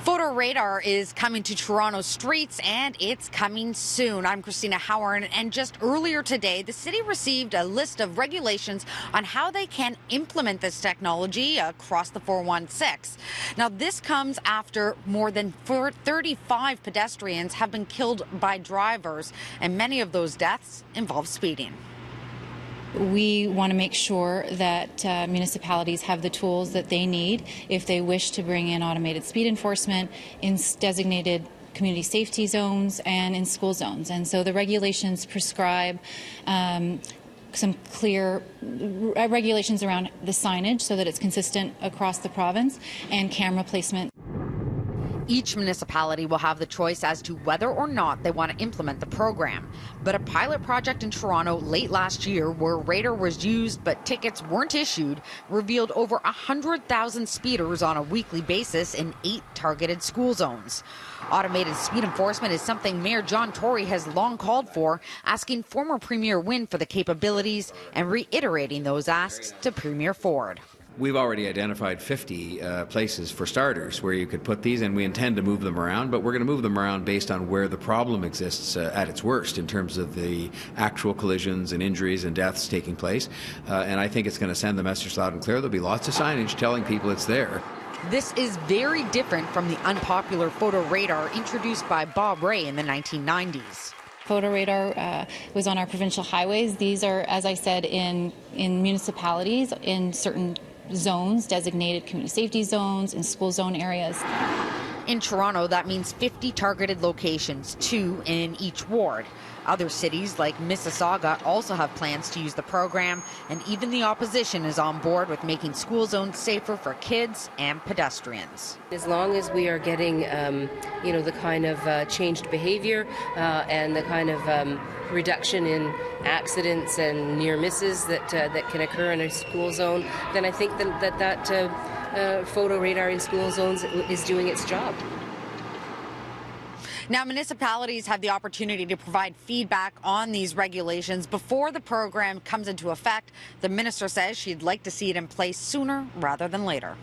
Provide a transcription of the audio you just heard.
Photo radar is coming to Toronto streets, and it's coming soon. I'm Cristina Howorun, and just earlier today, the city received a list of regulations on how they can implement this technology across the 416. Now, this comes after more than 35 pedestrians have been killed by drivers, and many of those deaths involve speeding. We want to make sure that municipalities have the tools that they need if they wish to bring in automated speed enforcement in designated community safety zones and in school zones. And so the regulations prescribe some clear regulations around the signage so that it's consistent across the province, and camera placement. Each municipality will have the choice as to whether or not they want to implement the program. But a pilot project in Toronto late last year, where radar was used but tickets weren't issued, revealed over 100,000 speeders on a weekly basis in 8 targeted school zones. Automated speed enforcement is something Mayor John Tory has long called for, asking former Premier Wynne for the capabilities and reiterating those asks to Premier Ford. We've already identified 50 places for starters where you could put these, and we intend to move them around, but we're going to move them around based on where the problem exists at its worst in terms of the actual collisions and injuries and deaths taking place. And I think it's going to send the message loud and clear. There'll be lots of signage telling people it's there. This is very different from the unpopular photo radar introduced by Bob Ray in the 1990s. Photo radar was on our provincial highways. These are, as I said, in municipalities, in certain zones, designated community safety zones, in school zone areas. In Toronto, that means 50 targeted locations, 2 in each ward. Other cities like Mississauga also have plans to use the program, and even the opposition is on board with making school zones safer for kids and pedestrians. As long as we are getting, the kind of changed behavior and the kind of reduction in accidents and near misses that can occur in a school zone, then I think that photo radar in school zones is doing its job. Now, municipalities have the opportunity to provide feedback on these regulations before the program comes into effect. The minister says she'd like to see it in place sooner rather than later.